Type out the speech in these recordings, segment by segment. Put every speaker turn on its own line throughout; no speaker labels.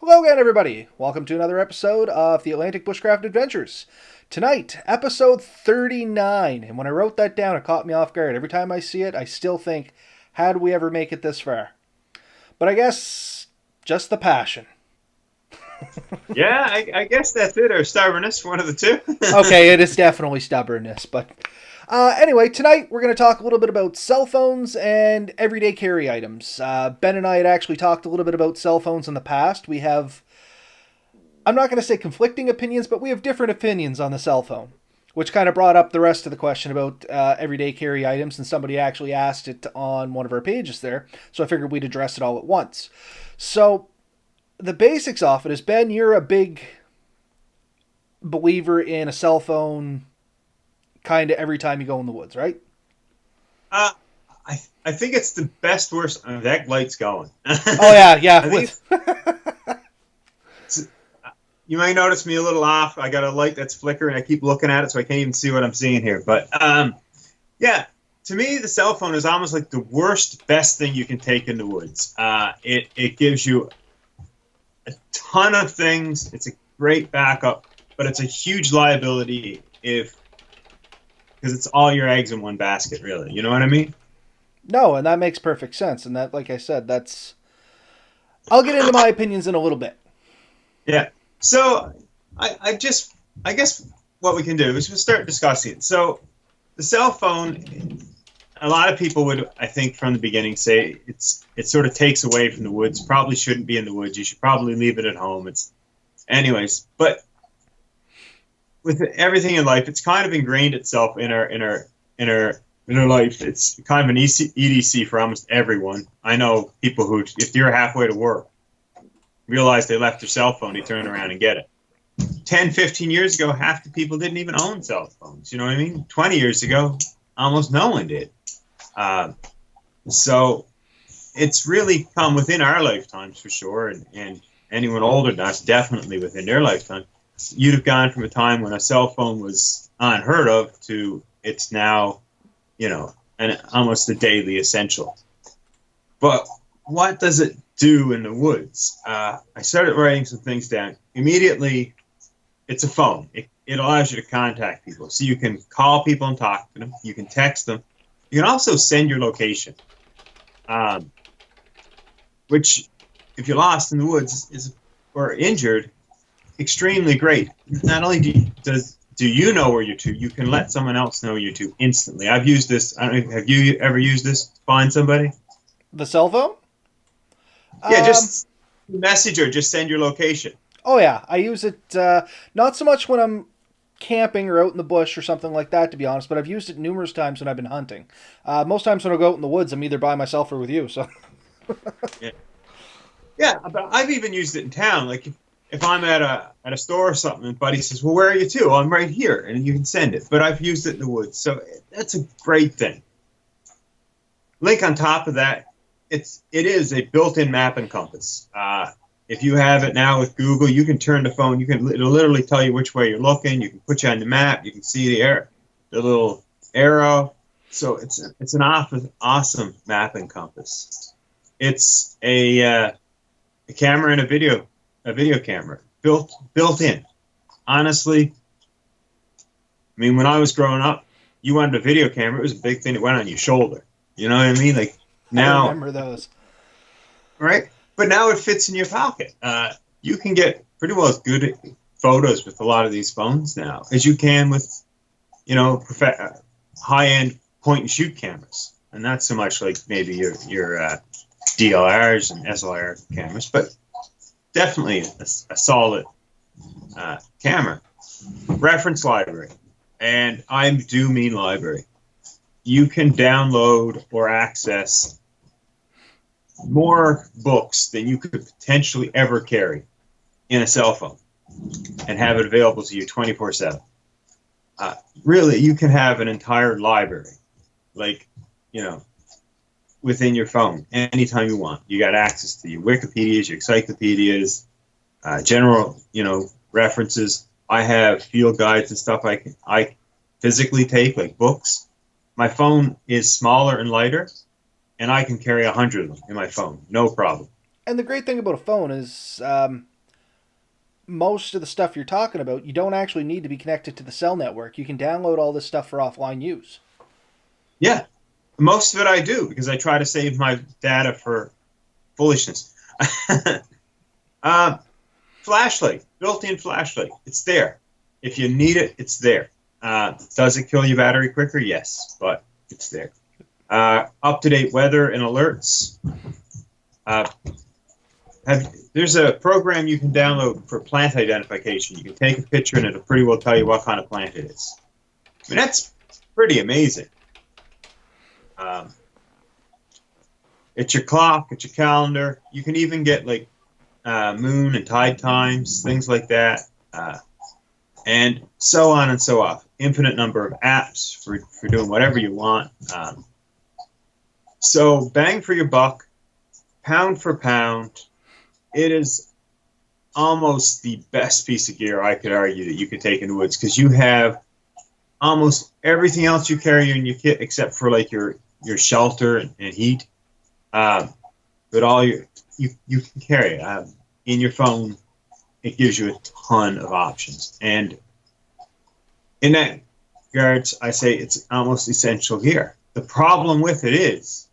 Hello again, everybody. Welcome to another episode of the Atlantic Bushcraft Adventures. Tonight, episode 39. And when I wrote that down, it caught me off guard. Every time I see it, I still think, how did we ever make it this far? But I guess just the passion.
Yeah, I guess that's it, or stubbornness, one of the two.
Okay, it is definitely stubbornness. But anyway, tonight we're going to talk a little bit about cell phones and everyday carry items. Ben and I had actually talked a little bit about cell phones in the past. We have, I'm not going to say conflicting opinions, but we have different opinions on the cell phone, which kind of brought up the rest of the question about everyday carry items, and somebody actually asked it on one of our pages there, so I figured we'd address it all at once. So, the basics of it is, Ben, you're a big believer in a cell phone kind of every time you go in the woods, right?
uh, I think it's the best worst. That light's going.
Oh, yeah, yeah.
I think you might notice me a little off. I got a light that's flickering. I keep looking at it, so I can't even see what I'm seeing here. But yeah, to me, the cell phone is almost like the worst, best thing you can take in the woods. It gives you a ton of things. It's a great backup, but it's a huge liability if because it's all your eggs in one basket, really. You know what I mean?
No, and that makes perfect sense. And that, like I said, that's. I'll get into my opinions in a little bit.
Yeah. So I guess what we can do is we'll start discussing it. So the cell phone, a lot of people would, I think, from the beginning say it sort of takes away from the woods. Probably shouldn't be in the woods. You should probably leave it at home. Anyways. But with everything in life, it's kind of ingrained itself in our life. It's kind of an EDC for almost everyone. I know people who, if you're halfway to work, realize they left their cell phone, they turn around and get it. 10, 15 years ago, half the people didn't even own cell phones. You know what I mean? 20 years ago, almost no one did. Uh, so it's really come within our lifetimes for sure, and anyone older than us, definitely within their lifetime. You'd have gone from a time when a cell phone was unheard of to it's now, almost a daily essential. But what does it do in the woods? I started writing some things down. Immediately, it's a phone. It allows you to contact people. So you can call people and talk to them. You can text them. You can also send your location, which, if you're lost in the woods or injured, extremely great. Not only do you know where you're to, you can let someone else know you're to instantly. I've used this. I don't know, have you ever used this to find somebody?
The cell phone?
Yeah,
Um,
just message or just send your location.
oh, yeah. I use it not so much when I'm camping or out in the bush or something like that, to be honest, but I've used it numerous times when I've been hunting. Most times when I go out in the woods, I'm either by myself or with you, so.
Yeah, yeah. But I've even used it in town. Like if I'm at a store or something, and buddy says, "Well, where are you to?" "Oh, I'm right here," and you can send it. But I've used it in the woods, so that's a great thing. Link on top of that, it is a built-in map and compass. If you have it now with Google, you can turn the phone. It'll literally tell you which way you're looking. You can put you on the map. You can see the little arrow. So it's an awesome map and compass. It's a camera and a video camera built in. Honestly, I mean, when I was growing up, you wanted a video camera. It was a big thing that went on your shoulder. You know what I mean? Like
I
now,
remember those.
right? But now it fits in your pocket. You can get pretty well as good photos with a lot of these phones now as you can with, high-end point-and-shoot cameras, and not so much like maybe your DLRs and SLR cameras, but definitely a solid camera. Reference library, and I do mean library. You can download or access more books than you could potentially ever carry in a cell phone and have it available to you 24/7. Really, you can have an entire library, like, within your phone anytime you want. You got access to your Wikipedias, your encyclopedias, general, references. I have field guides and stuff I physically take, like books. My phone is smaller and lighter, and I can carry 100 of them in my phone, no problem.
And the great thing about a phone is most of the stuff you're talking about, you don't actually need to be connected to the cell network. You can download all this stuff for offline use.
Yeah, most of it I do because I try to save my data for foolishness. uh, Flashlight, built-in flashlight. It's there. If you need it, it's there. Does it kill your battery quicker? Yes, but it's there. Up-to-date weather and alerts. There's a program you can download for plant identification. You can take a picture and it'll pretty well tell you what kind of plant it is. I mean, that's pretty amazing. It's your clock, it's your calendar. You can even get like moon and tide times, things like that, and so on and so off. Infinite number of apps for doing whatever you want. So bang for your buck, pound for pound, it is almost the best piece of gear I could argue that you could take in the woods because you have almost everything else you carry in your kit except for like your shelter and heat. But all you can carry it. In your phone, it gives you a ton of options. And in that regards, I say it's almost essential gear. The problem with it is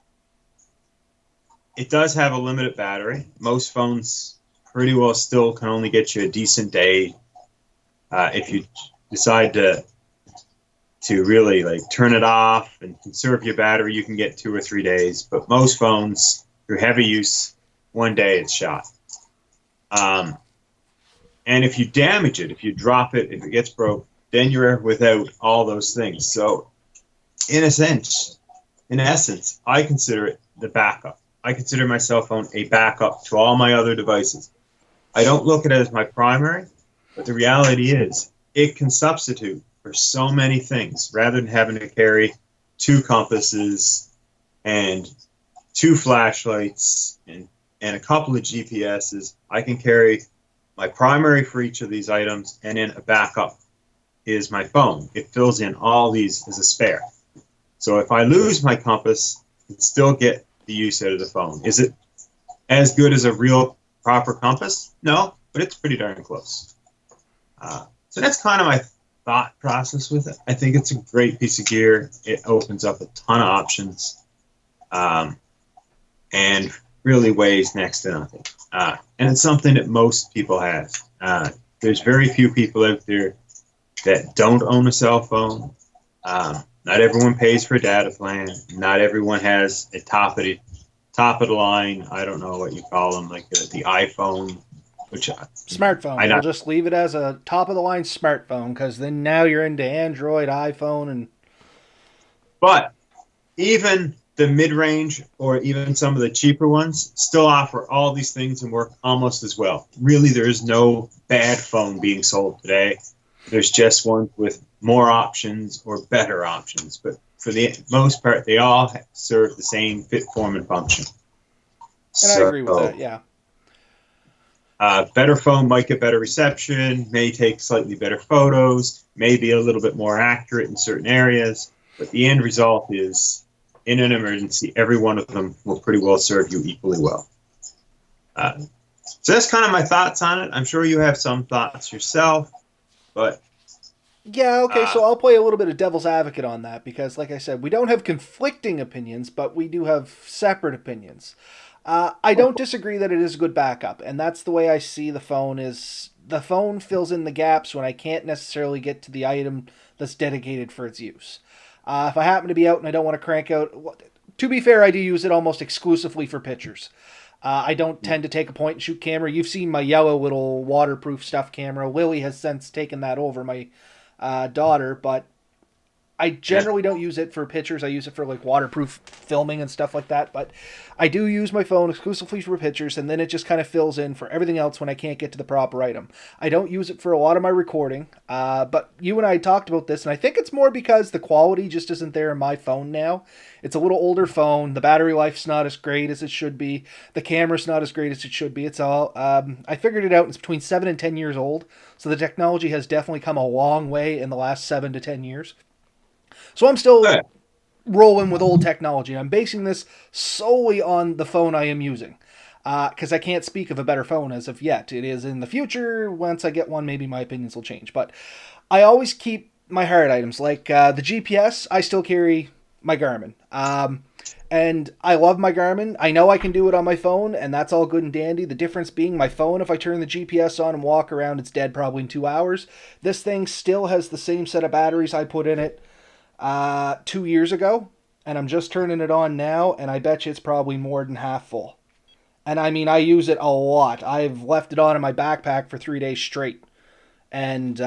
it does have a limited battery. Most phones pretty well still can only get you a decent day. If you decide to really like turn it off and conserve your battery, you can get 2 or 3 days. But most phones, through heavy use, 1 day it's shot. And if you damage it, if you drop it, if it gets broke, then you're without all those things. So in essence, I consider it the backup. I consider my cell phone a backup to all my other devices. I don't look at it as my primary, but the reality is it can substitute for so many things rather than having to carry 2 compasses and 2 flashlights and a couple of GPSs. I can carry my primary for each of these items, and then a backup is my phone. It fills in all these as a spare. So if I lose my compass, I can still get the use out of the phone. Is it as good as a real proper compass? No, but it's pretty darn close. So that's kind of my thought process with it. I think it's a great piece of gear. It opens up a ton of options, and really weighs next to nothing. And it's something that most people have. There's very few people out there that don't own a cell phone. Not everyone pays for a data plan. Not everyone has a top of the line. I don't know what you call them, like the iPhone, which
smartphone. We'll just leave it as a top of the line smartphone because then now you're into Android, iPhone, and.
But even the mid-range or even some of the cheaper ones still offer all these things and work almost as well. Really, there is no bad phone being sold today. There's just ones with more options or better options. But for the most part, they all serve the same fit, form, and function.
And I agree with that, yeah.
Better phone might get better reception, may take slightly better photos, may be a little bit more accurate in certain areas. But the end result is, in an emergency, every one of them will pretty well serve you equally well. So that's kind of my thoughts on it. I'm sure you have some thoughts yourself, but...
Yeah, okay, so I'll play a little bit of devil's advocate on that because, like I said, we don't have conflicting opinions, but we do have separate opinions. I don't disagree that it is a good backup, and that's the way I see the phone is... The phone fills in the gaps when I can't necessarily get to the item that's dedicated for its use. If I happen to be out and I don't want to crank out... To be fair, I do use it almost exclusively for pictures. I don't tend to take a point-and-shoot camera. You've seen my yellow little waterproof stuff camera. Lily has since taken that over, my daughter, but I generally don't use it for pictures. I use it for like waterproof filming and stuff like that, but I do use my phone exclusively for pictures, and then it just kind of fills in for everything else when I can't get to the proper item. I don't use it for a lot of my recording, but you and I talked about this, and I think it's more because the quality just isn't there in my phone now. It's a little older phone. The battery life's not as great as it should be. The camera's not as great as it should be. It's all, I figured it out. It's between 7 and 10 years old. So the technology has definitely come a long way in the last 7 to 10 years. So I'm still rolling with old technology. I'm basing this solely on the phone I am using. because I can't speak of a better phone as of yet. It is in the future. Once I get one, maybe my opinions will change. But I always keep my hard items, like the GPS. I still carry my Garmin. And I love my Garmin. I know I can do it on my phone, and that's all good and dandy. The difference being my phone, if I turn the GPS on and walk around, it's dead probably in 2 hours. This thing still has the same set of batteries I put in it 2 years ago, and I'm just turning it on now, and I bet you it's probably more than half full. And I mean, I use it a lot. I've left it on in my backpack for 3 days straight. And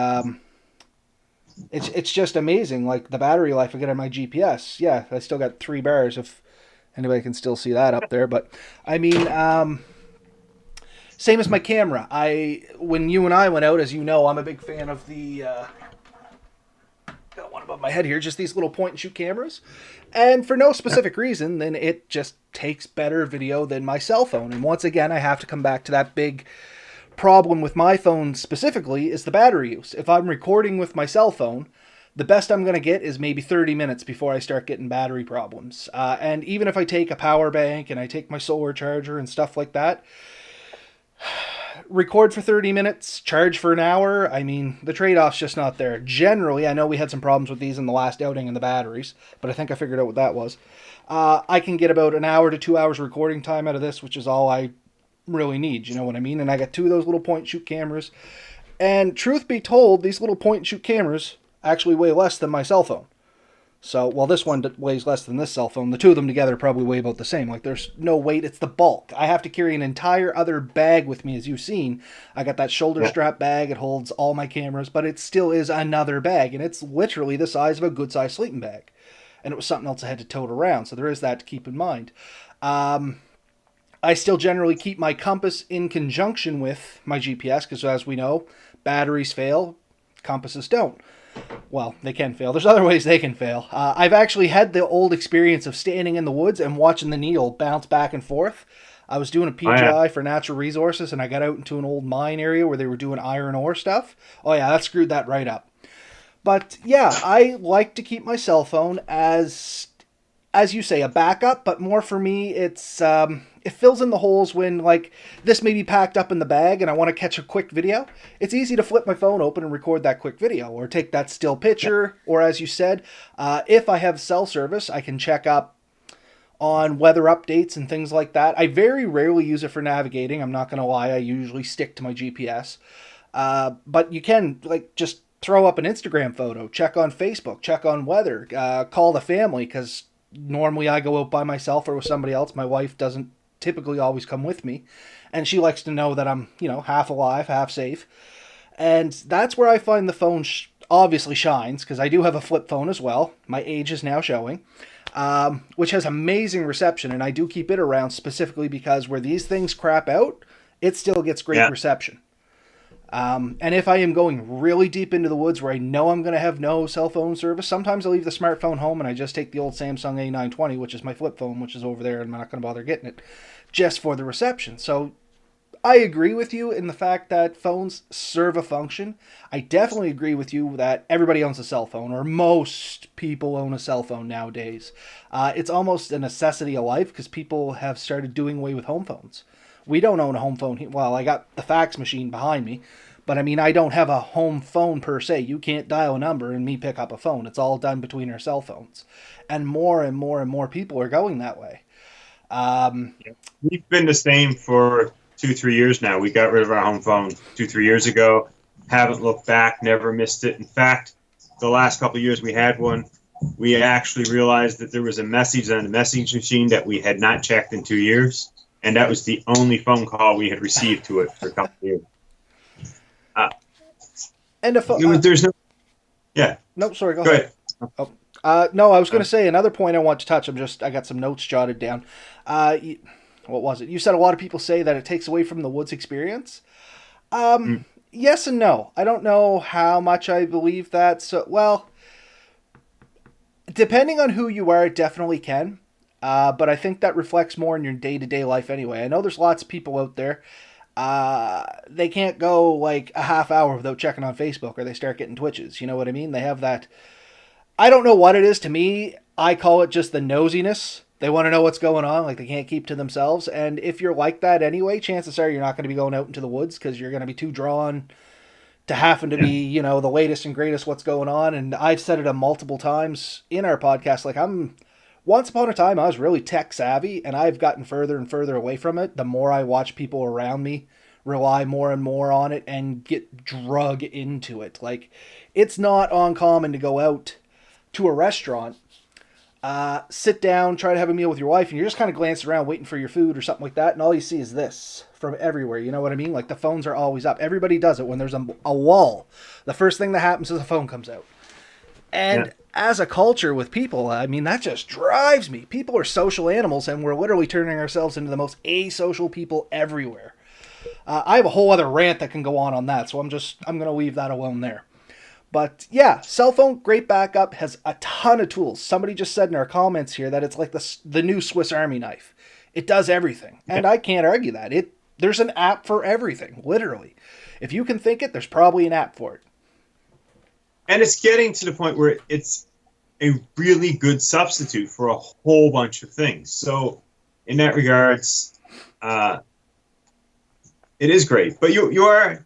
it's just amazing, like the battery life I get on my GPS. Yeah, I still got 3 bars if anybody can still see that up there. But I mean, same as my camera. When you and I went out, as you know, I'm a big fan of the got one above my head here, just these little point and shoot cameras. And for no specific reason, then it just takes better video than my cell phone. And once again, I have to come back to that big problem with my phone specifically is the battery use. If I'm recording with my cell phone, the best I'm going to get is maybe 30 minutes before I start getting battery problems. And even if I take a power bank and I take my solar charger and stuff like that, record for 30 minutes, charge for an hour, I mean, the trade-off's just not there. Generally, I know we had some problems with these in the last outing in the batteries, but I think I figured out what that was. I can get about an hour to 2 hours recording time out of this, which is all I really need, you know what I mean? And I got 2 of those little point-and-shoot cameras. And truth be told, these little point-and-shoot cameras actually weigh less than my cell phone. So, well, this one weighs less than this cell phone. The two of them together probably weigh about the same. Like, there's no weight. It's the bulk. I have to carry an entire other bag with me, as you've seen. I got that shoulder strap bag. It holds all my cameras, but it still is another bag. And it's literally the size of a good-sized sleeping bag. And it was something else I had to tote around. So there is that to keep in mind. I still generally keep my compass in conjunction with my GPS, because as we know, batteries fail, compasses don't. Well, they can fail. There's other ways they can fail. I've actually had the old experience of standing in the woods and watching the needle bounce back and forth. I was doing a PGI for natural resources, and I got out into an old mine area where they were doing iron ore stuff. Oh yeah, that screwed that right up. But yeah, I like to keep my cell phone as you say, a backup, but more for me, it's it fills in the holes when, like, this may be packed up in the bag and I want to catch a quick video. It's easy to flip my phone open and record that quick video, or take that still picture, or as you said, if I have cell service, I can check up on weather updates and things like that. I very rarely use it for navigating, I'm not going to lie, I usually stick to my GPS. But you can, like, just throw up an Instagram photo, check on Facebook, check on weather, call the family, because normally I go out by myself or with somebody else. My wife doesn't typically always come with me, and she likes to know that I'm, half alive, half safe. And that's where I find the phone obviously shines, because I do have a flip phone as well. My age is now showing, which has amazing reception, and I do keep it around specifically because where these things crap out, it still gets great reception. And if I am going really deep into the woods where I know I'm going to have no cell phone service, sometimes I leave the smartphone home and I just take the old Samsung A920, which is my flip phone, which is over there, and I'm not going to bother getting it, just for the reception. So I agree with you in the fact that phones serve a function. I definitely agree with you that everybody owns a cell phone, or most people own a cell phone nowadays. It's almost a necessity of life because people have started doing away with home phones. We don't own a home phone. Well, I got the fax machine behind me, but I mean, I don't have a home phone per se. You can't dial a number and me pick up a phone. It's all done between our cell phones. And more and more and more people are going that way.
We've been the same for 2-3 years now. We got rid of our home phone 2-3 years ago. Haven't looked back, never missed it. In fact, the last couple of years we had one, we actually realized that there was a message on the message machine that we had not checked in 2 years. And that was the only phone call we had received to it for a couple of years.
And a phone.
There's no. Yeah.
Nope. Sorry. Go ahead. No, I was going to say another point I want to touch. I got some notes jotted down. What was it? You said a lot of people say that it takes away from the woods experience. Yes and no. I don't know how much I believe that. So, well, depending on who you are, it definitely can. But I think that reflects more in your day-to-day life anyway. I know there's lots of people out there, they can't go like a half hour without checking on Facebook, or they start getting twitches. You know what I mean? They have that. I don't know what it is. To me, I call it just the nosiness. They want to know what's going on. Like, they can't keep to themselves. And if you're like that anyway, chances are you're not going to be going out into the woods because you're going to be too drawn to having to
Yeah.
be, the latest and greatest what's going on. And I've said it a multiple times in our podcast. Like, once upon a time, I was really tech savvy, and I've gotten further and further away from it. The more I watch people around me rely more and more on it and get drug into it. Like, it's not uncommon to go out to a restaurant, sit down, try to have a meal with your wife, and you're just kind of glancing around waiting for your food or something like that, and all you see is this from everywhere. You know what I mean? Like, the phones are always up. Everybody does it when there's a lull. The first thing that happens is the phone comes out.
Yeah.
And as a culture with people, I mean, that just drives me. People are social animals, and we're literally turning ourselves into the most asocial people everywhere. I have a whole other rant that can go on that, so I'm going to leave that alone there. But yeah, cell phone, great backup, has a ton of tools. Somebody just said in our comments here that it's like the new Swiss Army knife. It does everything, and I can't argue that. There's an app for everything, literally. If you can think it, there's probably an app for it.
And it's getting to the point where it's a really good substitute for a whole bunch of things. So in that regards, it is great. But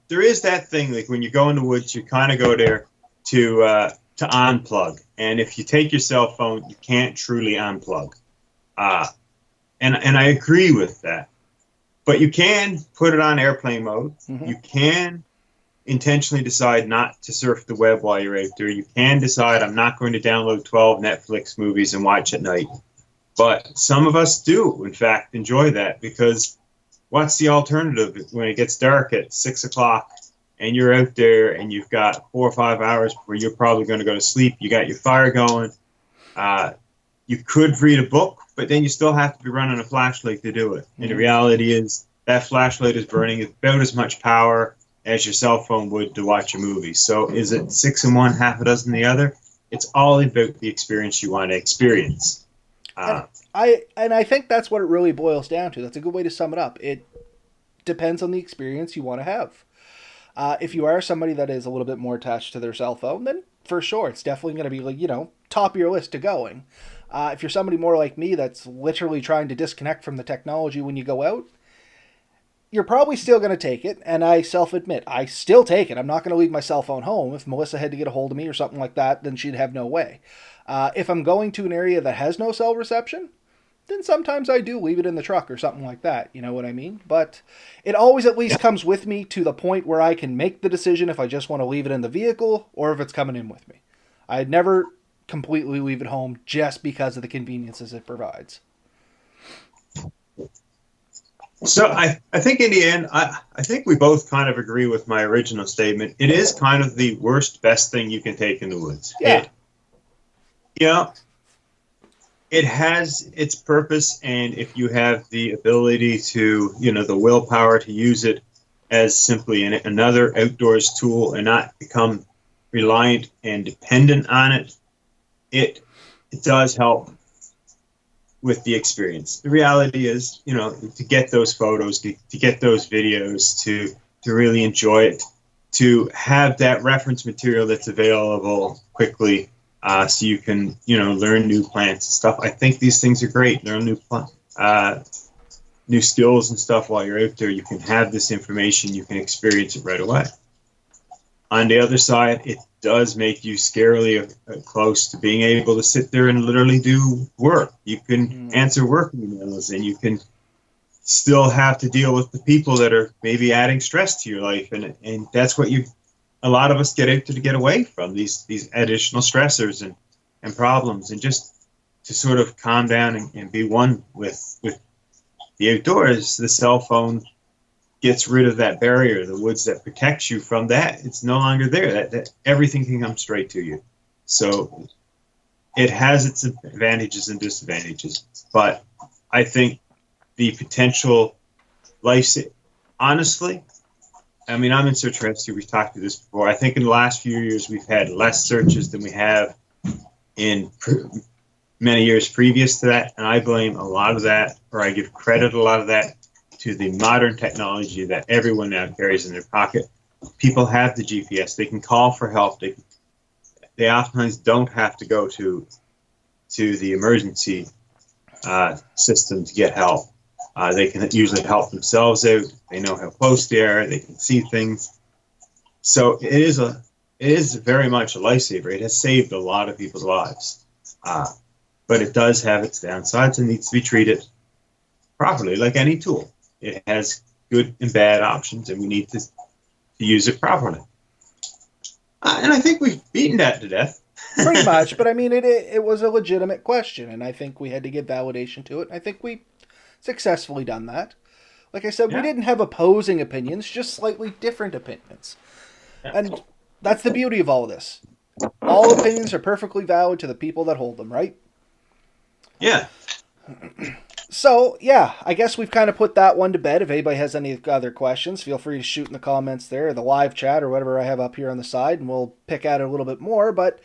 there is that thing, like when you go in the woods, you kind of go there to unplug. And if you take your cell phone, you can't truly unplug. And I agree with that. But you can put it on airplane mode. Mm-hmm. You can intentionally decide not to surf the web while you're out there. You can decide, I'm not going to download 12 Netflix movies and watch at night. But some of us do, in fact, enjoy that, because what's the alternative when it gets dark at 6 o'clock and you're out there and you've got 4 or 5 hours where you're probably going to go to sleep? You got your fire going. You could read a book, but then you still have to be running a flashlight to do it. And the reality is that flashlight is burning about as much power as your cell phone would to watch a movie. So is it 6 in one, half a dozen the other? It's all about the experience you want to experience.
And I think that's what it really boils down to. That's a good way to sum it up. It depends on the experience you want to have. If you are somebody that is a little bit more attached to their cell phone, then for sure, it's definitely going to be, like, top of your list to going. If you're somebody more like me that's literally trying to disconnect from the technology when you go out, you're probably still going to take it. And I self-admit, I still take it. I'm not going to leave my cell phone home. If Melissa had to get a hold of me or something like that, then she'd have no way. If I'm going to an area that has no cell reception, then sometimes I do leave it in the truck or something like that. You know what I mean? But it always at least comes with me to the point where I can make the decision if I just want to leave it in the vehicle or if it's coming in with me. I'd never completely leave it home just because of the conveniences it provides.
So I think in the end, I think we both kind of agree with my original statement. It is kind of the best thing you can take in the woods.
Yeah.
It has its purpose, and if you have the ability to, the willpower to use it as simply another outdoors tool and not become reliant and dependent on it, it does help with the experience. The reality is, to get those photos, to get those videos, to really enjoy it, to have that reference material that's available quickly, so you can, learn new plants and stuff. I think these things are great. Learn new skills and stuff while you're out there. You can have this information. You can experience it right away. On the other side, it does make you scarily close to being able to sit there and literally do work. You can answer work emails, and you can still have to deal with the people that are maybe adding stress to your life. And that's what a lot of us get out to get away from, these additional stressors and problems, and just to sort of calm down and be one with the outdoors. The cell phone gets rid of that barrier, the woods that protects you from that. It's no longer there. That everything can come straight to you. So it has its advantages and disadvantages. But I think the potential honestly, I mean, I'm in search rescue. We've talked to this before. I think in the last few years, we've had less searches than we have in many years previous to that. And I blame a lot of that, or I give credit a lot of that, to the modern technology that everyone now carries in their pocket. People have the GPS. They can call for help. They oftentimes don't have to go to the emergency system to get help. They can usually help themselves out. They know how close they are. They can see things. So it is very much a lifesaver. It has saved a lot of people's lives. But it does have its downsides and needs to be treated properly, like any tool. It has good and bad options, and we need to use it properly. And I think we've beaten that to death.
Pretty much, but I mean, it was a legitimate question, and I think we had to give validation to it. I think we successfully done that. Like I said, we didn't have opposing opinions, just slightly different opinions. And that's the beauty of all of this. All opinions are perfectly valid to the people that hold them, right?
Yeah.
So, yeah, I guess we've kind of put that one to bed. If anybody has any other questions, feel free to shoot in the comments there, or the live chat, or whatever I have up here on the side, and we'll pick at it a little bit more. But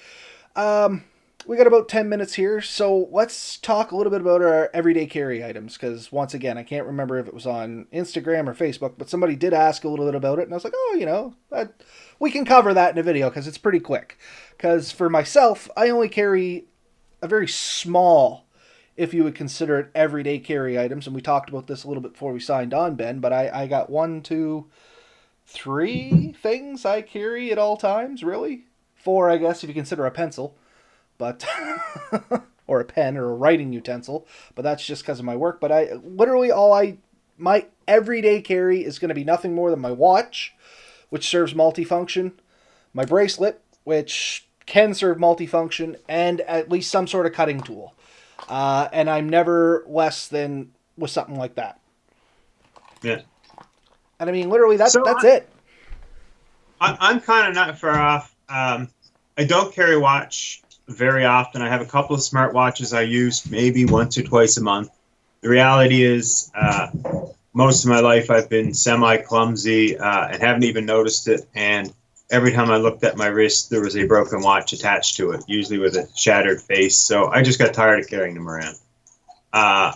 we got about 10 minutes here, so let's talk a little bit about our everyday carry items, because, once again, I can't remember if it was on Instagram or Facebook, but somebody did ask a little bit about it, and I was like, oh, we can cover that in a video, because it's pretty quick. Because for myself, I only carry a very small, if you would consider it everyday carry items, and we talked about this a little bit before we signed on, Ben, but I got 1, 2, 3 things I carry at all times, really. 4, I guess, if you consider a pencil, but or a pen or a writing utensil, but that's just because of my work. But I literally my everyday carry is going to be nothing more than my watch, which serves multifunction, my bracelet, which can serve multifunction, and at least some sort of cutting tool. And I'm never less than with something like that.
Yeah.
And I mean, literally, that's it.
I'm kind of not far off. I don't carry a watch very often. I have a couple of smart watches I use maybe once or twice a month. The reality is, most of my life I've been semi-clumsy and haven't even noticed it. And every time I looked at my wrist, there was a broken watch attached to it, usually with a shattered face. So I just got tired of carrying them around. I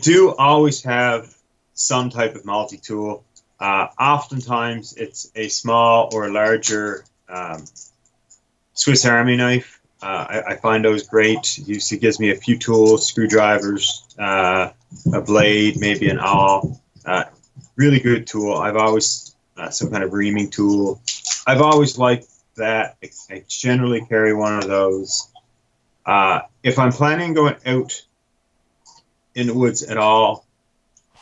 do always have some type of multi-tool. Oftentimes, it's a small or larger Swiss Army knife. I find those great. It usually gives me a few tools, screwdrivers, a blade, maybe an awl. Really good tool. I've always, some kind of reaming tool. I've always liked that. I generally carry one of those. If I'm planning on going out in the woods at all,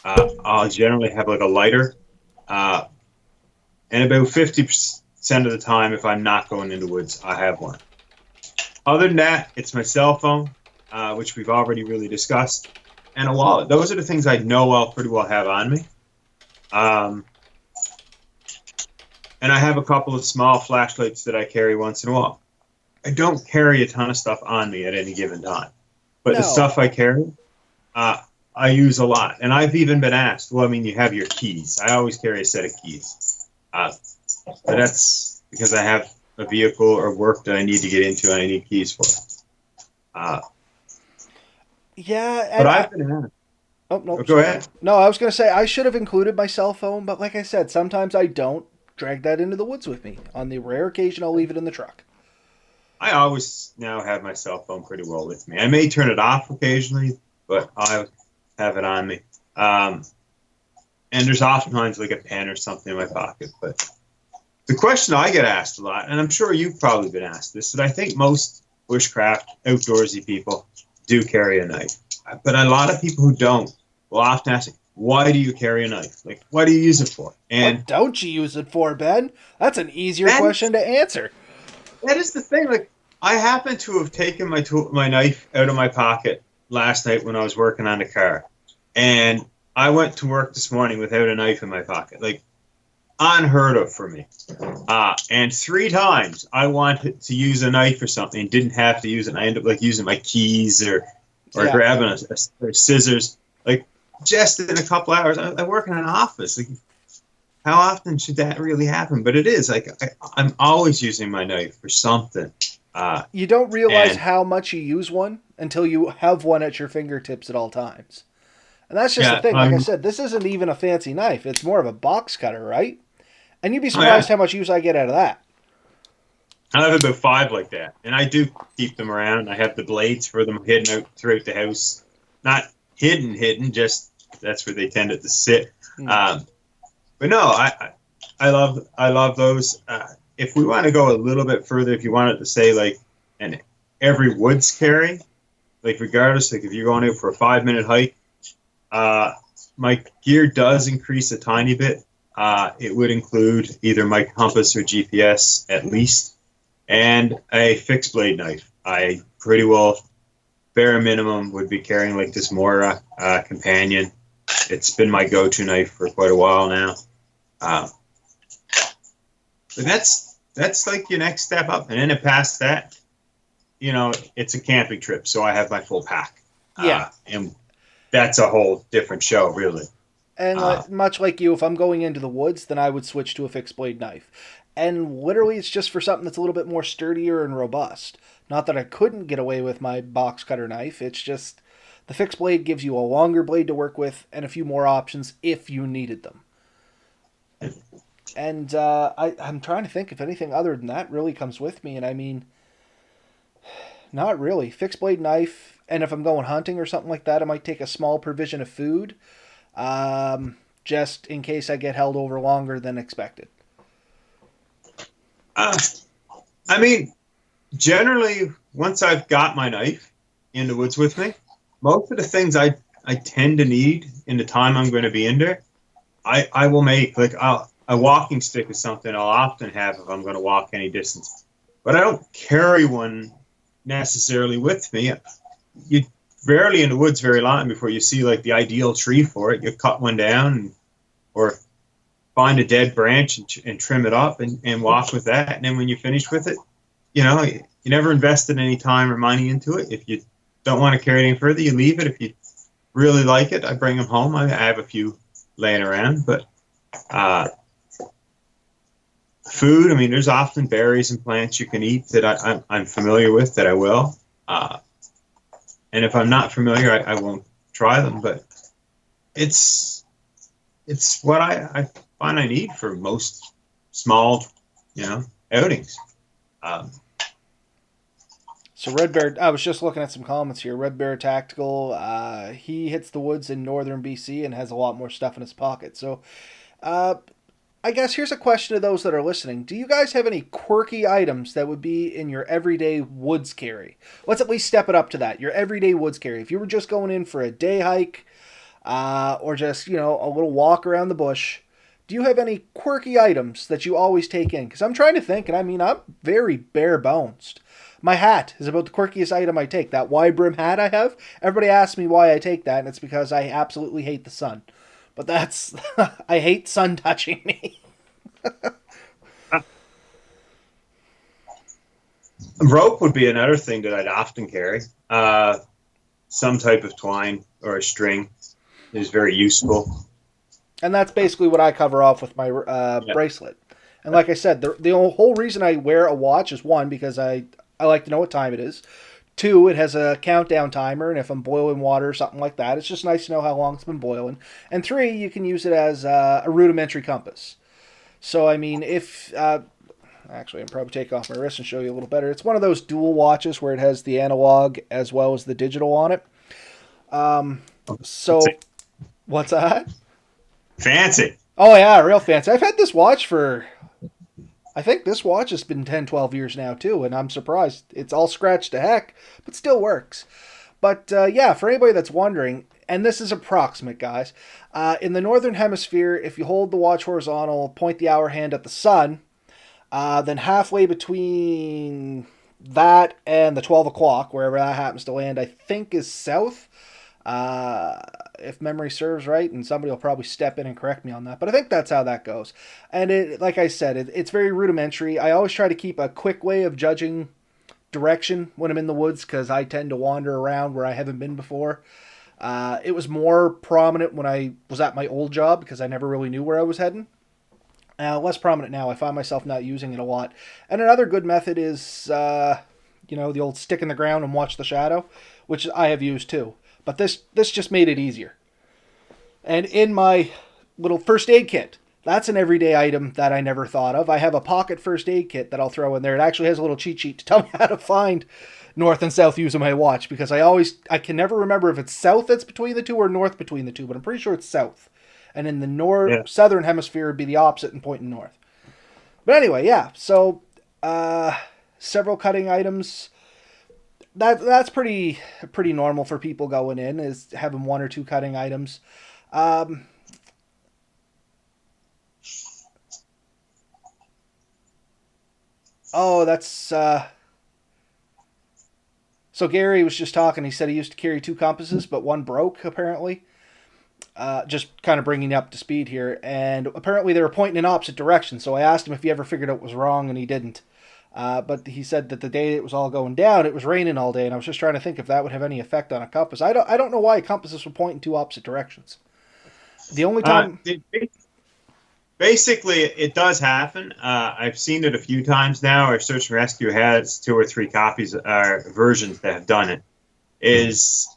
I'll generally have like a lighter. And about 50% of the time, if I'm not going in the woods, I have one. Other than that, it's my cell phone, which we've already really discussed, and a wallet. Those are the things I know I'll pretty well have on me. And I have a couple of small flashlights that I carry once in a while. I don't carry a ton of stuff on me at any given time. But the stuff I carry, I use a lot. And I've even been asked, well, I mean, you have your keys. I always carry a set of keys. But that's because I have a vehicle or work that I need to get into and I need keys for.
Yeah.
But I've been asked.
Oh, no.
Go ahead.
No, I was going to say I should have included my cell phone, but like I said, sometimes I don't drag that into the woods with me. On the rare occasion, I'll leave it in the truck.
I always now have my cell phone pretty well with me. I may turn it off occasionally, but I have it on me. And there's oftentimes like a pen or something in my pocket. But the question I get asked a lot, and I'm sure you've probably been asked this, that I think most bushcraft, outdoorsy people do carry a knife. But a lot of people who don't will often ask, why do you carry a knife? Like, what do you use it for? And
what don't you use it for, Ben? That's an easier question to answer.
That is the thing. Like, I happen to have taken my knife out of my pocket last night when I was working on the car. And I went to work this morning without a knife in my pocket. Like, unheard of for me. And 3 times I wanted to use a knife or something and didn't have to use it. And I ended up like using my keys or grabbing a scissors. Like, just in a couple hours, I work in an office. Like, how often should that really happen? But it is. Like, I'm always using my knife for something.
You don't realize how much you use one until you have one at your fingertips at all times. And that's just the thing. Like I said, this isn't even a fancy knife. It's more of a box cutter, right? And you'd be surprised how much use I get out of that.
I have about 5 like that. And I do keep them around. I have the blades for them hidden out throughout the house. Not hidden. Just that's where they tended to sit.
Mm.
But no, I love those. If we want to go a little bit further, if you wanted to say like an every woods carry, like regardless, like if you're going out for a 5 minute hike, my gear does increase a tiny bit. It would include either my compass or GPS at least, and a fixed blade knife. I pretty well, bare minimum, would be carrying like this Mora companion. It's been my go-to knife for quite a while now. But that's like your next step up, and then past that, it's a camping trip, so I have my full pack.
Yeah.
And that's a whole different show, really.
And much like you, if I'm going into the woods, then I would switch to a fixed blade knife. And literally, it's just for something that's a little bit more sturdier and robust. Not that I couldn't get away with my box cutter knife. It's just the fixed blade gives you a longer blade to work with and a few more options if you needed them. And I'm trying to think if anything other than that really comes with me. And I mean, not really. Fixed blade knife, and if I'm going hunting or something like that, I might take a small provision of food, just in case I get held over longer than expected.
I mean, generally, once I've got my knife in the woods with me, most of the things I tend to need in the time I'm going to be in there, I will make. Like a walking stick is something I'll often have if I'm going to walk any distance. But I don't carry one necessarily with me. You rarely in the woods very long before you see like the ideal tree for it. You cut one down or find a dead branch and trim it up and walk with that. And then when you finish with it, you never invested any time or money into it. If you don't want to carry it any further, you leave it. If you really like it, I bring them home. I have a few laying around, but food, I mean, there's often berries and plants you can eat that I'm familiar with that I will. And if I'm not familiar, I won't try them, but it's what I find I need for most small, outings.
So Red Bear, I was just looking at some comments here. Red Bear Tactical, he hits the woods in northern BC and has a lot more stuff in his pocket. So I guess here's a question to those that are listening. Do you guys have any quirky items that would be in your everyday woods carry? Let's at least step it up to that. Your everyday woods carry. If you were just going in for a day hike or just, a little walk around the bush, do you have any quirky items that you always take in? Because I'm trying to think, and I mean, I'm very bare bones. My hat is about the quirkiest item I take. That wide brim hat I have. Everybody asks me why I take that, and it's because I absolutely hate the sun. But that's... I hate sun touching me.
Rope would be another thing that I'd often carry. Some type of twine or a string is very useful.
And that's basically what I cover off with my bracelet. And like I said, the whole reason I wear a watch is, one, because I like to know what time it is. Two, it has a countdown timer, and if I'm boiling water or something like that, it's just nice to know how long it's been boiling. And three, you can use it as a rudimentary compass. So, I mean, if... actually, I'll probably take off my wrist and show you a little better. It's one of those dual watches where it has the analog as well as the digital on it. So, what's that?
Fancy.
Oh, yeah, real fancy. I've had this watch for... I think this watch has been 10, 12 years now, too, and I'm surprised. It's all scratched to heck, but still works. But, yeah, for anybody that's wondering, and this is approximate, guys, in the northern hemisphere, if you hold the watch horizontal, point the hour hand at the sun, then halfway between that and the 12 o'clock, wherever that happens to land, I think is south, if memory serves right, and somebody will probably step in and correct me on that, but I think that's how that goes. And it, like I said, it's very rudimentary. I always try to keep a quick way of judging direction when I'm in the woods, because I tend to wander around where I haven't been before. It was more prominent when I was at my old job, because I never really knew where I was heading. Less prominent now. I find myself not using it a lot. And another good method is, the old stick in the ground and watch the shadow, which I have used too. But this just made it easier. And in my little first aid kit, that's an everyday item that I never thought of. I have a pocket first aid kit that I'll throw in there. It actually has a little cheat sheet to tell me how to find north and south using my watch because I can never remember if it's south that's between the two or north between the two, but I'm pretty sure it's south. And in the
Yeah.
southern hemisphere would be the opposite and pointing north. But anyway, yeah. So several cutting items. That's pretty normal for people going in, is having one or two cutting items. Oh, that's so Gary was just talking. He said he used to carry two compasses, but one broke apparently. Just kind of bringing you up to speed here, and apparently they were pointing in opposite directions. So I asked him if he ever figured out what was wrong, and he didn't. But he said that the day it was all going down, it was raining all day, and I was just trying to think if that would have any effect on a compass. I don't know why compasses would point in two opposite directions. The only time,
basically, it does happen. I've seen it a few times now. Our search and rescue has 2 or 3 copies versions that have done it. It's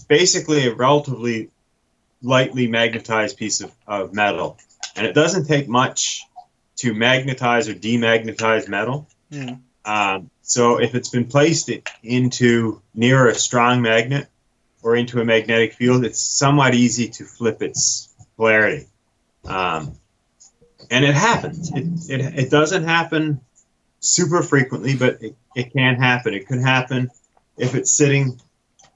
basically a relatively lightly magnetized piece of metal, and it doesn't take much to magnetize or demagnetize metal. So if it's been placed into near a strong magnet or into a magnetic field, it's somewhat easy to flip its polarity. And it happens. It doesn't happen super frequently, but it can happen. It could happen if it's sitting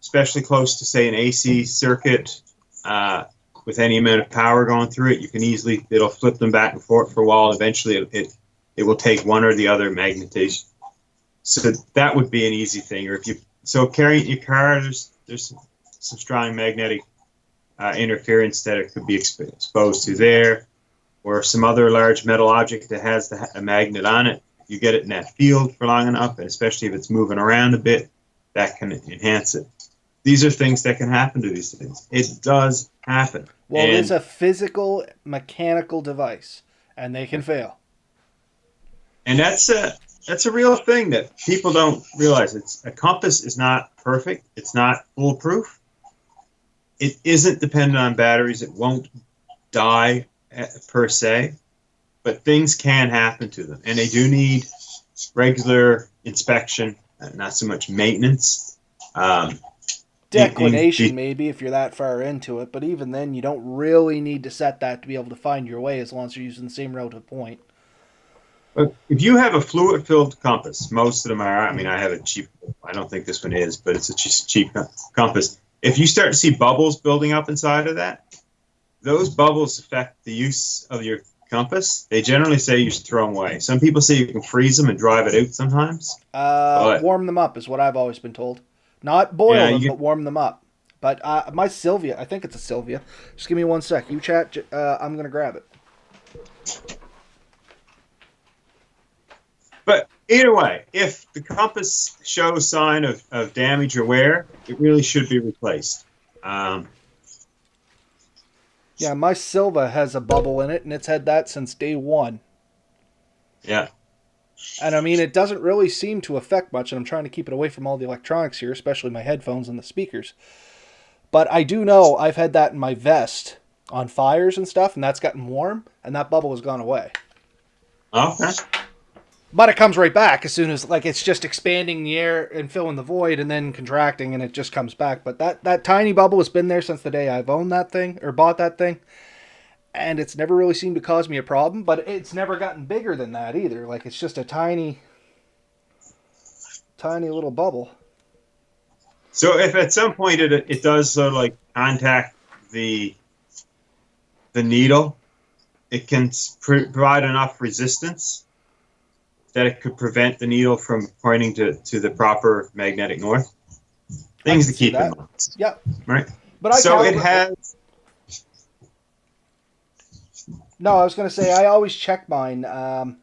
especially close to, say, an AC circuit with any amount of power going through it. You can easily, it'll flip them back and forth for a while. Eventually, it will take one or the other magnetation. So that would be an easy thing. Or carrying your car, there's some strong magnetic interference that it could be exposed to there, or some other large metal object that has a magnet on it. If you get it in that field for long enough, and especially if it's moving around a bit, that can enhance it. These are things that can happen to these things. It does happen.
Well, it is a physical, mechanical device, and they can fail.
And that's a real thing that people don't realize. A compass is not perfect. It's not foolproof. It isn't dependent on batteries. It won't die per se, but things can happen to them, and they do need regular inspection, not so much maintenance.
Declination, maybe, if you're that far into it, but even then, you don't really need to set that to be able to find your way as long as you're using the same relative point.
But if you have a fluid-filled compass, most of them are. I mean, I have a cheap. I don't think this one is, but it's a cheap compass. If you start to see bubbles building up inside of that, those bubbles affect the use of your compass. They generally say you should throw them away. Some people say you can freeze them and drive it out sometimes.
Warm them up is what I've always been told. Not boil them, but warm them up. But my Sylvia, I think it's a Sylvia. Just give me 1 sec. You chat. I'm going to grab it.
But either way, if the compass shows sign of damage or wear, it really should be replaced.
Yeah, my Silva has a bubble in it, and it's had that since day one.
Yeah.
And I mean, it doesn't really seem to affect much, and I'm trying to keep it away from all the electronics here, especially my headphones and the speakers. But I do know I've had that in my vest on fires and stuff, and that's gotten warm, and that bubble has gone away.
Okay.
But it comes right back as soon as, like, it's just expanding the air and filling the void and then contracting, and it just comes back. But that tiny bubble has been there since the day I've owned that thing, or bought that thing. And it's never really seemed to cause me a problem, but it's never gotten bigger than that either. Like, it's just a tiny little bubble.
So if at some point it does sort of like contact the needle, it can provide enough resistance that it could prevent the needle from pointing to the proper magnetic north. Things to keep in mind.
Yep.
Right?
But it has... No, I was going to say, I always check mine, at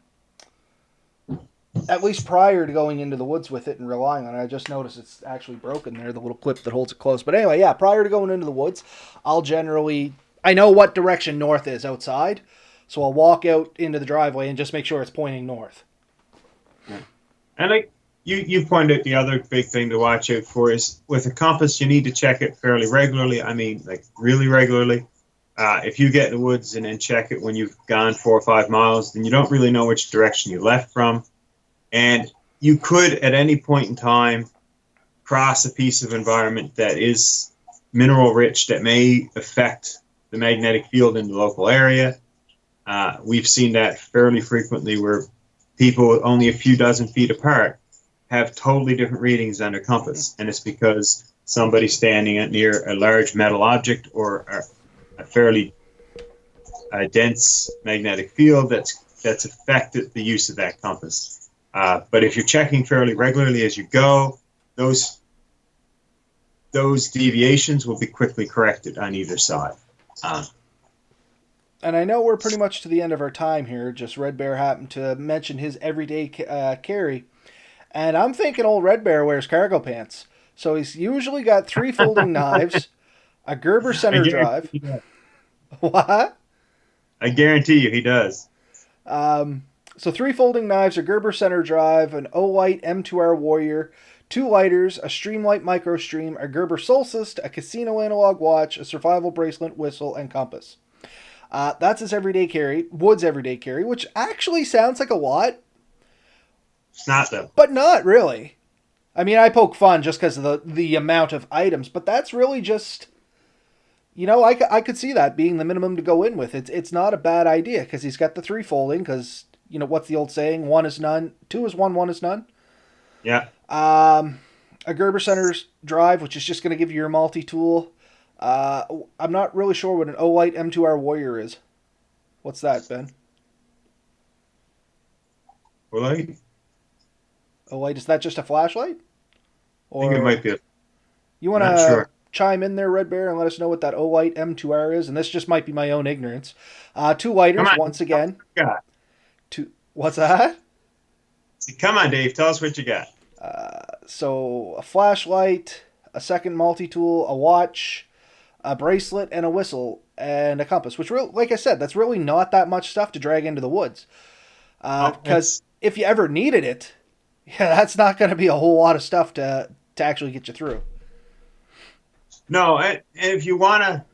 least prior to going into the woods with it and relying on it. I just noticed it's actually broken there, the little clip that holds it close. But anyway, yeah, prior to going into the woods, I know what direction north is outside, so I'll walk out into the driveway and just make sure it's pointing north.
And like you pointed out, the other big thing to watch out for is with a compass, you need to check it fairly regularly. I mean, like really regularly. If you get in the woods and then check it when you've gone 4 or 5 miles, then you don't really know which direction you left from. And you could, at any point in time, cross a piece of environment that is mineral rich that may affect the magnetic field in the local area. We've seen that fairly frequently where people only a few dozen feet apart have totally different readings on their compass, and it's because somebody's standing near a large metal object or a fairly dense magnetic field that's affected the use of that compass. But if you're checking fairly regularly as you go, those deviations will be quickly corrected on either side.
And I know we're pretty much to the end of our time here. Just Red Bear happened to mention his everyday carry. And I'm thinking old Red Bear wears cargo pants. So he's usually got 3 folding knives, a Gerber center drive. What?
I guarantee you he does.
So 3 folding knives, a Gerber center drive, an Olight M2R Warrior, 2 lighters, a Streamlight Micro Stream, a Gerber Solstice, a Casino analog watch, a survival bracelet, whistle, and compass. That's his everyday carry, Wood's everyday carry, which actually sounds like a lot.
It's not though.
But not really. I mean, I poke fun just because of the amount of items, but that's really just, you know, I could see that being the minimum to go in with. It's not a bad idea because he's got the 3 folding because, you know, what's the old saying? 1 is none, 2 is 1, 1 is none.
Yeah.
A Gerber center drive, which is just going to give you your multi-tool. I'm not really sure what an Olight M2R Warrior is. What's that, Ben?
Olight?
Olight, is that just a flashlight?
Or I think it might be.
You want to chime in there, Red Bear, and let us know what that Olight M2R is? And this just might be my own ignorance. 2 lighters, once again. What's that?
Come on, Dave. Tell us what you got.
So a flashlight, a second multi-tool, a watch, a bracelet, and a whistle, and a compass, which, like I said, that's really not that much stuff to drag into the woods. Because if you ever needed it, yeah, that's not going to be a whole lot of stuff to actually get you through.
No, and if you want to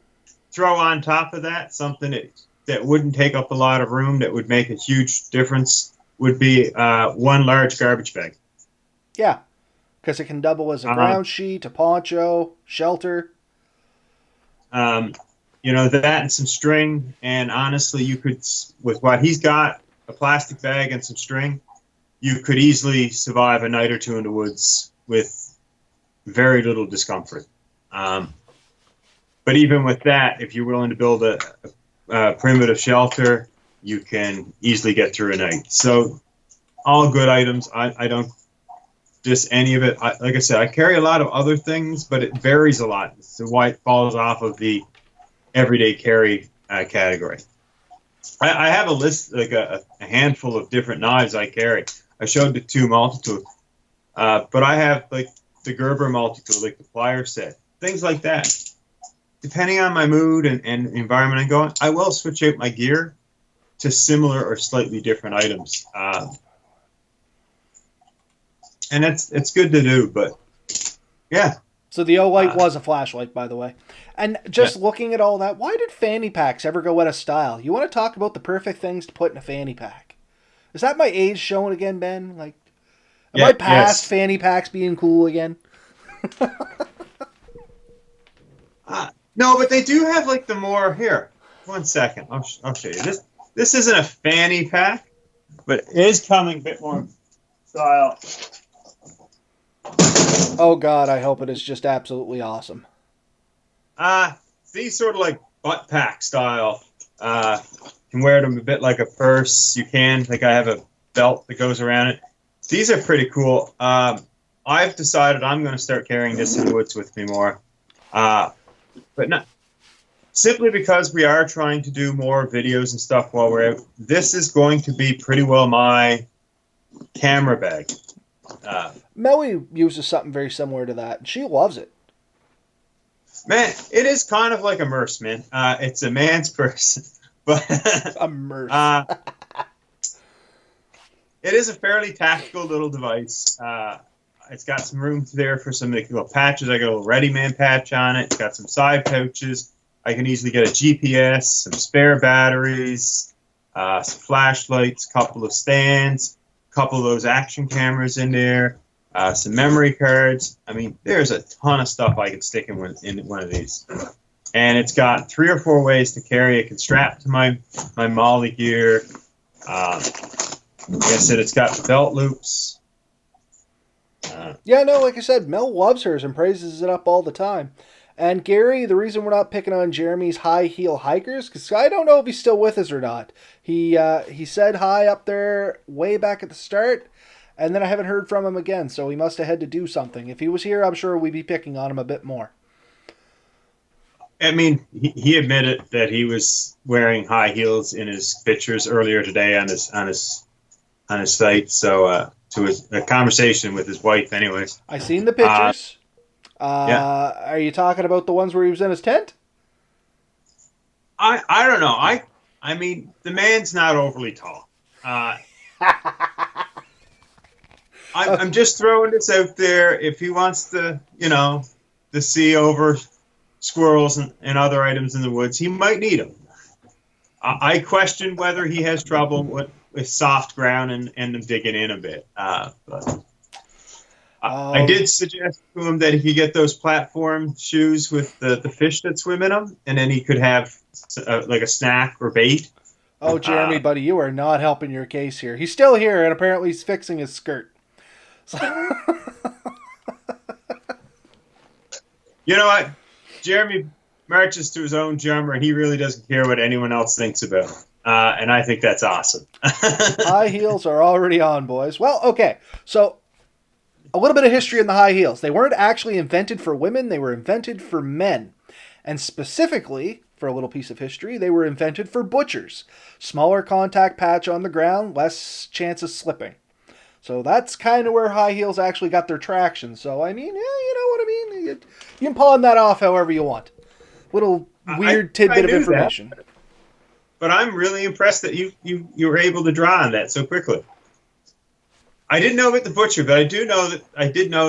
throw on top of that something that wouldn't take up a lot of room, that would make a huge difference, would be 1 large garbage bag.
Yeah, because it can double as a ground sheet, a poncho, shelter.
You know, that and some string, and honestly, you could, with what he's got, a plastic bag and some string, you could easily survive a night or 2 in the woods with very little discomfort. But even with that, if you're willing to build a primitive shelter, you can easily get through a night. So all good items. I don't just any of it. Like I said, I carry a lot of other things, but it varies a lot. So why it falls off of the everyday carry category. I have a list, like a handful of different knives I carry. I showed the 2 multi-tool, but I have like the Gerber multi-tool, like the plier set, things like that. Depending on my mood and environment I'm going, I will switch out my gear to similar or slightly different items. And it's good to do, but yeah.
So the Olight was a flashlight, by the way. And just looking at all that, why did fanny packs ever go out of style? You want to talk about the perfect things to put in a fanny pack? Is that my age showing again, Ben? Like, am I past fanny packs being cool again?
No, but they do have like the more here. 1 second, I'll show you this. This isn't a fanny pack, but it is coming a bit more style.
Oh God, I hope it is just absolutely awesome.
These sort of like butt pack style. You can wear them a bit like a purse. You can, like I have a belt that goes around it. These are pretty cool. I've decided I'm going to start carrying this in the woods with me more. But not simply because we are trying to do more videos and stuff while we're out. This is going to be pretty well my camera bag.
Melly uses something very similar to that, and she loves it.
Man, it is kind of like a merce, man. It's a man's purse, but
a merce.
It is a fairly tactical little device. It's got some room there for some little patches. I got a little Ready-Man patch on it. It's got some side pouches. I can easily get a GPS, some spare batteries, some flashlights, a couple of stands, a couple of those action cameras in there. some memory cards. I mean, there's a ton of stuff I could stick in one of these. And it's got 3 or 4 ways to carry. It can strap to my Molly gear. Like I said, it's got belt loops.
Yeah, no, like I said, Mel loves hers and praises it up all the time. And Gary, the reason we're not picking on Jeremy's high heel hikers, because I don't know if he's still with us or not. He said hi up there way back at the start, and then I haven't heard from him again. So he must have had to do something. If he was here, I'm sure we'd be picking on him a bit more.
I mean, he admitted that he was wearing high heels in his pictures earlier today on his site. So to a conversation with his wife, anyways.
I seen the pictures.
Yeah.
Are you talking about the ones where he was in his tent?
I don't know. I mean, the man's not overly tall. I'm just throwing this out there. If he wants to, to see over squirrels and other items in the woods, he might need them. I question whether he has trouble with soft ground and them digging in a bit. But I did suggest to him that he could get those platform shoes with the fish that swim in them, and then he could have like a snack or bait.
Oh, Jeremy, buddy, you are not helping your case here. He's still here, and apparently he's fixing his skirt.
You know what? Jeremy marches to his own drummer, and he really doesn't care what anyone else thinks about him. And I think that's awesome.
High heels are already on, boys. Well, okay. So, a little bit of history in the high heels. They weren't actually invented for women. They were invented for men. And specifically, for a little piece of history, they were invented for butchers. Smaller contact patch on the ground, less chance of slipping. So that's kind of where high heels actually got their traction. So, I mean, yeah, you know what I mean? You can pawn that off however you want. Little weird tidbit of information.
But I'm really impressed that you were able to draw on that so quickly. I didn't know about the butcher, but I did know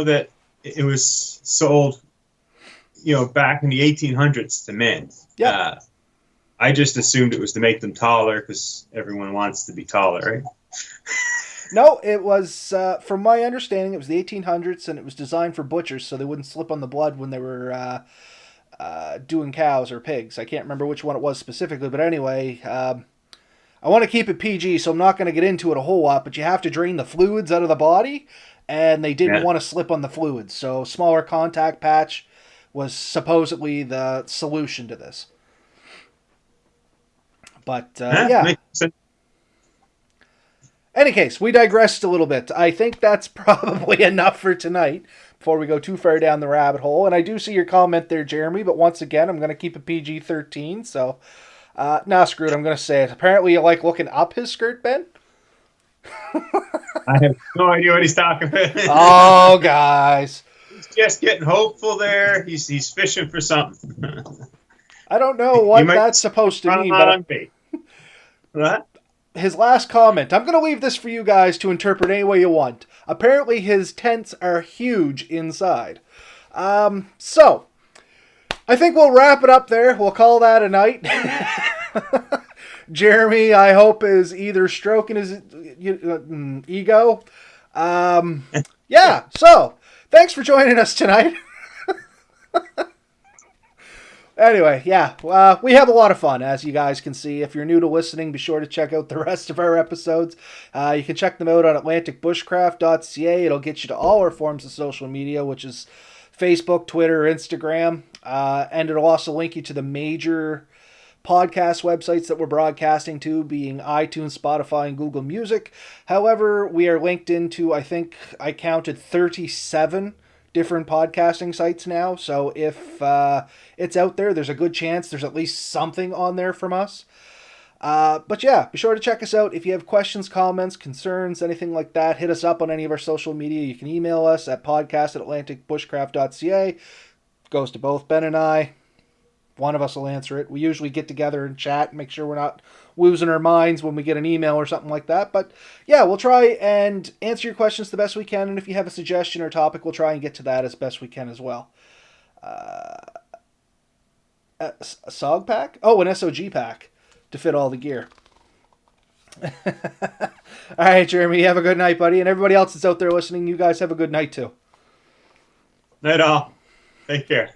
that it was sold, back in the 1800s to men.
Yeah.
I just assumed it was to make them taller because everyone wants to be taller, right?
No, it was, from my understanding, it was the 1800s, and it was designed for butchers so they wouldn't slip on the blood when they were doing cows or pigs. I can't remember which one it was specifically, but anyway, I want to keep it PG, so I'm not going to get into it a whole lot, but you have to drain the fluids out of the body, and they didn't want to slip on the fluids, so smaller contact patch was supposedly the solution to this. But, yeah. Any case, we digressed a little bit. I think that's probably enough for tonight before we go too far down the rabbit hole. And I do see your comment there, Jeremy, but once again, I'm going to keep it PG-13. So, screw it. I'm going to say it. Apparently, you like looking up his skirt, Ben?
I have no idea what he's talking about.
Oh, guys.
He's just getting hopeful there. He's fishing for something.
I don't know what that's supposed to mean, but
what?
His last comment. I'm going to leave this for you guys to interpret any way you want. Apparently, his tents are huge inside. So, I think we'll wrap it up there. We'll call that a night. Jeremy, I hope, is either stroking his ego. Yeah, so, thanks for joining us tonight. Anyway, yeah, we have a lot of fun, as you guys can see. If you're new to listening, be sure to check out the rest of our episodes. You can check them out on atlanticbushcraft.ca. It'll get you to all our forms of social media, which is Facebook, Twitter, Instagram, and it'll also link you to the major podcast websites that we're broadcasting to, being iTunes, Spotify, and Google Music. However, we are linked into, I think I counted 37 different podcasting sites now, so if it's out there, there's a good chance there's at least something on there from us. But yeah, be sure to check us out. If you have questions, comments, concerns, anything like that, hit us up on any of our social media. You can email us at podcast@atlanticbushcraft.ca. Goes to both Ben and I. One of us will answer it. We usually get together and chat and make sure we're not losing our minds when we get an email or something like that. But yeah, we'll try and answer your questions the best we can. And if you have a suggestion or topic, we'll try and get to that as best we can as well. A SOG pack? Oh, an SOG pack to fit all the gear. All right, Jeremy, have a good night, buddy. And everybody else that's out there listening, you guys have a good night too.
Night all. Take care.